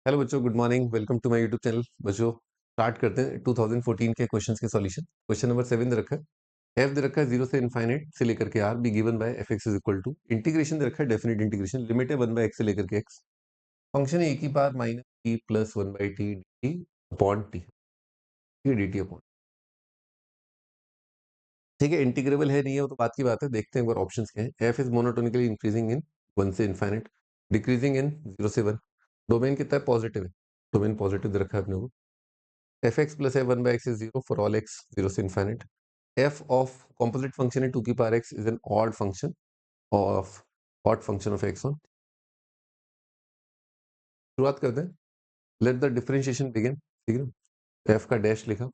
Hello बच्चों, good morning. Welcome to my YouTube channel. बच्चों start करते हैं 2014 के क्वेश्चंस के सॉल्यूशन। क्वेश्चन नंबर 7 दे रखा है। एफ दे रखा है 0 से इनफाइनाइट से लेकर के R B given by F X is equal to integration दे रखा है, डेफिनेट इंटीग्रेशन लिमिट है 1 बाय एक्स से लेकर के एक्स। फंक्शन है ए की power minus T plus 1 by T D upon T, D T upon. ठीक है, इंटीग्रेबल है नहीं है वो तो बात की बात है। देखते हैं एक बार ऑप्शंस क्या है। F is monotonically increasing in 1 से इनफाइनाइट, डिक्रीजिंग इन 0 से 1। डोमेन कितना है? पॉजिटिव है। डोमेन पॉजिटिव दे रखा है अपने को। F x plus F one by x is zero for all X zero से infinite. F of composite function है 2 की power x is an odd function of of X on. शुरुआत करते हैं। Let the differentiation begin. ठीक है, F का dash लिखा,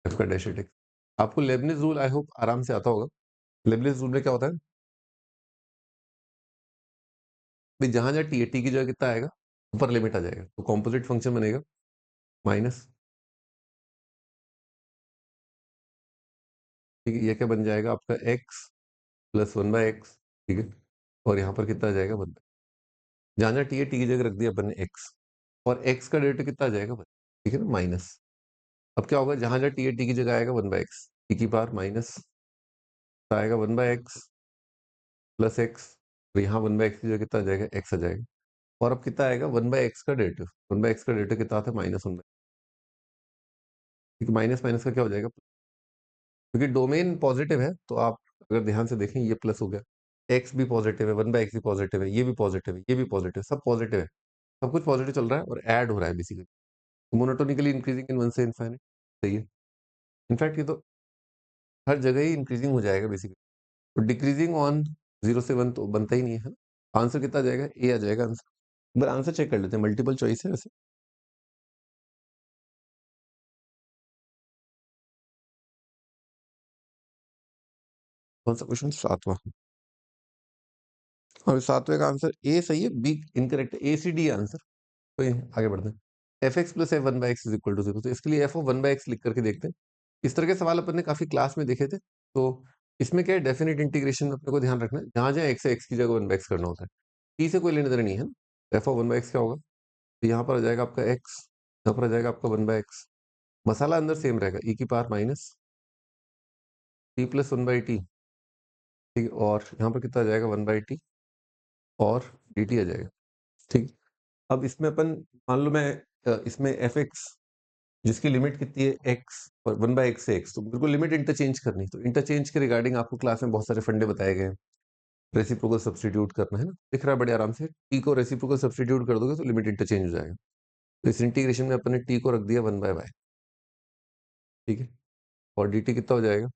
एफ का डैश एट एक्स। आपको लेबनिज रूल आई होप आराम से आता होगा। लेबनिज रूल में क्या होता है भाई, जहां जहां टी है, टी की जगह कितना आएगा? ऊपर लिमिट आ जाएगा, तो कॉम्पोजिट फंक्शन बनेगा माइनस। ठीक है, ये क्या बन जाएगा आपका? X plus 1 by x. ठीक है, और यहाँ पर कितना आ जाएगा? 1। जहां जहां टी है, टी की जगह रख दिया अपन ने एक्स, और एक्स का डेरिवेटिव कितना आ जाएगा? 1। ठीक है ना, माइनस। अब क्या होगा? जहां जहां टी है, टी की जगह आएगा 1 बाई एक्स, टी की पावर माइनस आएगा 1 बाई एक्स प्लस एक्स, और यहाँ 1 बाई एक्स की जगह कितना आ जाएगा? एक्स आ जाएगा। और अब कितना आएगा? 1 बाई एक्स का डेरिवेटिव। 1 बाई एक्स का डेरिवेटिव कितना आता है? Minus 1 by. ठीक है, माइनस माइनस का क्या हो जाएगा? क्योंकि डोमेन पॉजिटिव है तो आप अगर ध्यान से देखें, ये प्लस हो गया। एक्स भी पॉजिटिव है, 1 बाई एक्स भी पॉजिटिव है, ये भी पॉजिटिव है, ये भी पॉजिटिव है, सब पॉजिटिव है। सब कुछ पॉजिटिव चल रहा है और ऐड हो रहा है बेसिकली। मोनोटोनिकली इंक्रीजिंग इन 1 से इनफाइनाइट। सही है। इनफैक्ट ये तो हर जगह ही इंक्रीजिंग हो जाएगा बेसिकली। तो डिक्रीजिंग ऑन 0 से 1 तो बनता ही नहीं है ना। आंसर कितना आ जाएगा? ए आ जाएगा आंसर। एक बार आंसर चेक कर लेते हैं, मल्टीपल चॉइस है वैसे। कौन सा क्वेश्चन? 7वां। और 7वें का आंसर ए सही है, बी इनकरेक्ट है। A C D answer. तो आगे बढ़ते हैं। F x plus F one by x is equal to zero. तो इसके लिए एफ ऑफ 1 बाई एक्स लिख करके देखते हैं। इस तरह के सवाल अपन ने काफी क्लास में देखे थे। तो इसमें क्या है, डेफिनेट इंटीग्रेशन में अपने को ध्यान रखना है, जहां जहां एक्स है एक्स की जगह 1 बाई एक्स करना होता है। टी से कोई लेने देना नहीं है। एफ ऑफ 1 बाई एक्स क्या होगा? तो यहाँ पर आ जाएगा आपका एक्स, यहाँ पर आ जाएगा आपका 1 बाई एक्स। मसाला अंदर सेम रहेगा, ई की power minus T plus 1 by T. ठीक है, और यहाँ पर कितना आ जाएगा? 1 बाई टी और डी टी आ जाएगा। ठीक। अब इसमें अपन मान लो मैं इसमें एफ एक्स जिसकी लिमिट कितनी है? एक्स और 1 बाई एक्स से एक्स, तो बिल्कुल लिमिट इंटरचेंज करनी। तो इंटरचेंज के रिगार्डिंग आपको क्लास में बहुत सारे फंडे बताए गए हैं। रेसिप्रोकल सब्स्टिट्यूट करना है ना, दिख रहा है बड़े आराम से। टी को रेसिप्रोकल सब्स्टिट्यूट कर दोगे तो लिमिट इंटरचेंज हो जाएगा। तो इस इंटीग्रेशन में अपन ने टी को रख दिया 1 बाय वाई। ठीक है, और डी टी कितना हो जाएगा?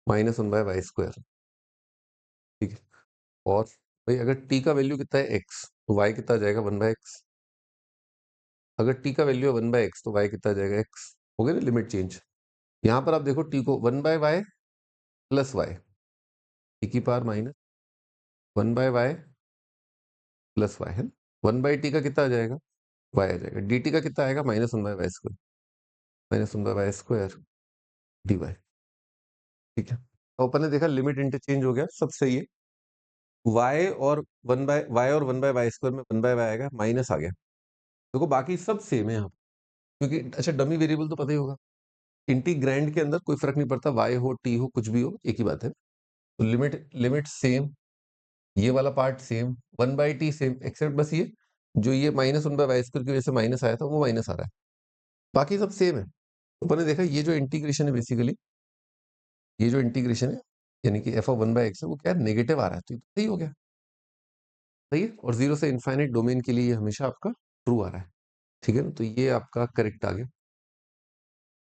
Minus 1 by y square. ठीक है, और भाई अगर टी का वैल्यू कितना है? एक्स, तो वाई कितना आ जाएगा? 1 बाय एक्स। अगर टी का वैल्यू है 1 बाय एक्स तो वाई कितना आ जाएगा? एक्स। हो गया ना लिमिट चेंज। यहाँ पर आप देखो, टी को 1 by Y plus Y, T की power minus 1 by Y plus Y है। 1 बाई टी का कितना आ जाएगा? वाई आ जाएगा। डी टी का कितना आएगा? Minus 1 by y square, minus 1 by y square d y. ठीक है, तो अपन ने देखा लिमिट इंटरचेंज हो गया, सब सही है। वाई और 1 बाय वाई और 1 बाय वाई स्क्वायर में 1 बाय वाई आएगा, माइनस आ गया। देखो बाकी सब सेम है यहाँ पर, क्योंकि अच्छा डमी वेरिएबल तो पता ही होगा। इंटीग्रैंड के अंदर कोई फर्क नहीं पड़ता, वाई हो टी हो कुछ भी हो, एक ही बात है। तो लिमिट लिमिट सेम, ये वाला part same, 1 by t same, except बस ये जो ये माइनस 1 बाय वाई स्क्वायर की वजह से माइनस आया था वो माइनस आ रहा है। बाकी सब सेम है। तो अपन ने देखा ये जो इंटीग्रेशन है बेसिकली, ये जो इंटीग्रेशन है यानी कि एफ ऑफ 1 बाय एक्स है, वो क्या है? नेगेटिव आ रहा है। तो ये तो सही हो गया। सही है, और 0 से इनफाइनाइट डोमेन के लिए ये हमेशा आपका ट्रू आ रहा है। ठीक है ना, तो ये आपका करेक्ट आ गया,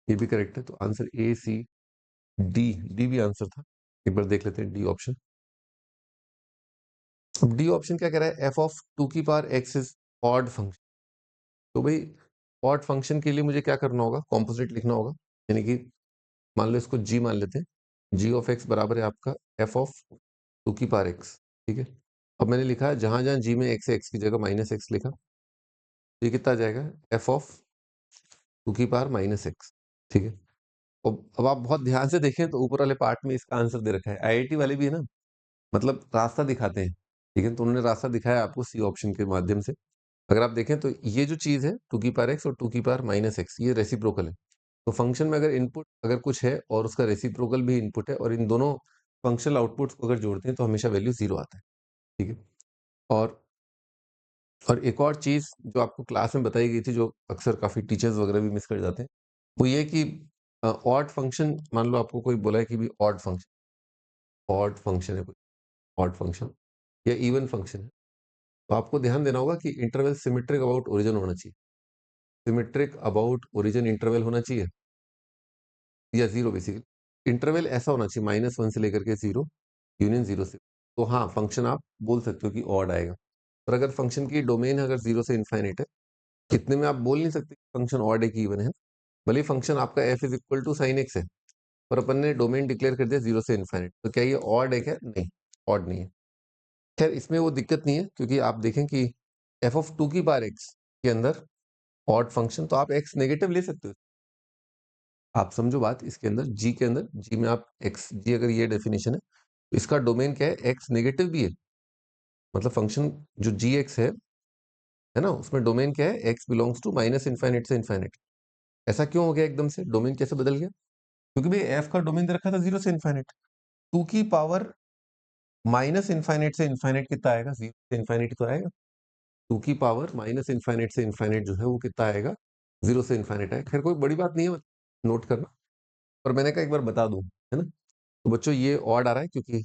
ये भी करेक्ट है। तो answer A C D, D भी आंसर था। एक बार देख लेते हैं डी ऑप्शन। अब डी ऑप्शन क्या कह रहा है? एफ ऑफ 2 की power x is odd function. तो भाई ऑड फंक्शन के लिए मुझे क्या करना होगा? कॉम्पोजिट लिखना होगा, यानी कि मान लो इसको जी मान लेते हैं। जी ऑफ एक्स बराबर है आपका एफ ऑफ 2 की पावर एक्स। ठीक है, अब मैंने लिखा है जहां जहां जी में एक्स है, एक्स की जगह माइनस एक्स लिखा। तो ये कितना आ जाएगा? एफ ऑफ 2 की पावर माइनस एक्स। ठीक है, अब आप बहुत ध्यान से देखें तो ऊपर वाले पार्ट में इसका आंसर दे रखा है। आईआईटी वाले भी है ना, मतलब रास्ता दिखाते हैं। ठीक है, तो उन्होंने रास्ता दिखाया आपको सी ऑप्शन के माध्यम से। अगर आप देखें तो ये जो चीज़ है 2 की पावर x और 2 की पावर माइनस x, ये रेसिप्रोकल है। तो फंक्शन में अगर इनपुट अगर कुछ है और उसका रेसिप्रोकल भी इनपुट है और इन दोनों फंक्शनल आउटपुट्स को अगर जोड़ते हैं तो हमेशा वैल्यू 0 आता है। ठीक है? और एक और चीज़ जो आपको क्लास में बताई गई थी, जो अक्सर काफ़ी टीचर्स वगैरह भी मिस कर जाते हैं, वो ये है कि ऑड फंक्शन, मान लो आपको कोई बोला है कि भी ऑड फंक्शन है कोई, ऑड फंक्शन या इवन फंक्शन है, तो आपको ध्यान देना होगा कि इंटरवल सिमेट्रिक अबाउट ओरिजिन होना चाहिए। सिमेट्रिक अबाउट ओरिजिन इंटरवल होना चाहिए या जीरो, बेसिकली इंटरवल ऐसा होना चाहिए -1 से लेकर के 0 यूनियन 0 से। तो हाँ, फंक्शन आप बोल सकते हो कि ऑड आएगा। पर अगर फंक्शन की डोमेन अगर 0 से इनफाइनाइट है, इतने में आप बोल नहीं सकते फंक्शन ऑड है कि इवन है। भले ही फंक्शन आपका f is equal to sine x है, पर अपन ने डोमेन डिक्लेयर कर दिया 0 से इनफाइनाइट, तो क्या ये ऑड है क्या? नहीं, ऑड नहीं है। खैर, इसमें वो दिक्कत नहीं है, क्योंकि आप देखें कि एफ ऑफ 2 की पावर एक्स के अंदर ऑड फंक्शन, तो आप एक्स नेगेटिव ले सकते हो। आप समझो बात, इसके अंदर जी के अंदर, जी में आप एक्स, जी अगर ये डेफिनेशन है तो इसका डोमेन क्या है? एक्स नेगेटिव भी है। मतलब फंक्शन जो जी एक्स है ना, उसमें डोमेन क्या है? X belongs to minus infinite से इनफाइनाइट। ऐसा क्यों हो गया एकदम से? डोमेन कैसे बदल गया? क्योंकि भाई एफ का डोमेन दे रखा था 0 से इनफाइनाइट। 2 की पावर माइनस इनफाइनाइट से इनफाइनाइट कितना आएगा? 0 से इनफाइनाइट तो आएगा। 2 की पावर माइनस इनफाइनाइट से इनफाइनाइट जो है वो कितना आएगा? 0 से इनफाइनाइट आएगा। खैर, कोई बड़ी बात नहीं है, नोट करना। पर मैंने कहा एक बार बता दूं, है ना? तो बच्चों, ये ऑड आ रहा है क्योंकि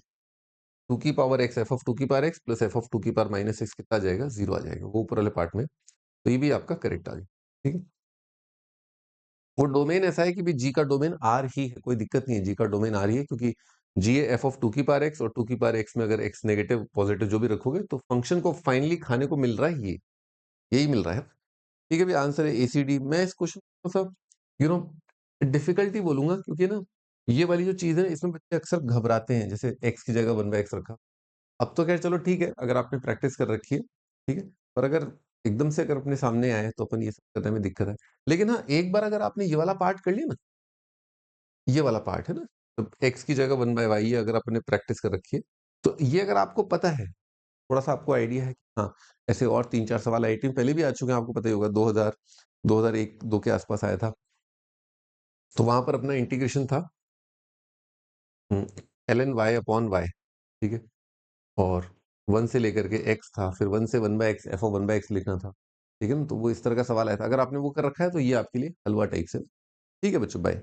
2 की पावर एक्स, एफ ऑफ 2 की power x plus F of 2 की पावर माइनस एक्स कितना आ जाएगा? 0 आ जाएगा, वो ऊपर वाले पार्ट में। तो ये भी आपका करेक्ट आ गया। ठीक है? वो डोमेन ऐसा है कि भी जी का डोमेन आर ही है, कोई दिक्कत नहीं है, जी का डोमेन आर ही है, क्योंकि जी है एफ ऑफ 2 की पावर एक्स, और 2 की पावर एक्स में अगर एक्स नेगेटिव पॉजिटिव जो भी रखोगे तो फंक्शन को फाइनली खाने को मिल रहा है, ये यही मिल रहा है। ठीक है, भी आंसर है एसीडी। मैं इस क्वेश्चन को मतलब यू नो डिफिकल्टी बोलूंगा, क्योंकि ना ये वाली जो चीज है इसमें बच्चे अक्सर घबराते हैं, जैसे एक्स की जगह 1/x रखा। अब तो खैर चलो ठीक है, अगर आपने प्रैक्टिस कर रखी है, ठीक है। पर अगर एकदम से अगर अपने सामने आए तो अपन ये सब करने में दिक्कत है। लेकिन हाँ, एक बार अगर आपने ये वाला पार्ट कर लिया ना, ये वाला पार्ट है ना, तो एक्स की जगह 1/y है, अगर आपने प्रैक्टिस कर रखी है, तो ये अगर आपको पता है, थोड़ा सा आपको आइडिया है कि हाँ, ऐसे और 3-4 सवाल आईटी में पहले भी आ चुके हैं, आपको पता ही होगा। 2000 2001-2 के आसपास आया था। तो वहां पर अपना इंटीग्रेशन था ln y अपॉन y। ठीक है? और 1 से लेकर के x था, फिर 1 से 1/x, f ऑफ 1/x लिखना था। ठीक है ना? तो वो इस तरह का सवाल आया था। अगर आपने वो कर रखा है तो ये आपके लिए हलवा टाइप से। ठीक है बच्चों, बाय।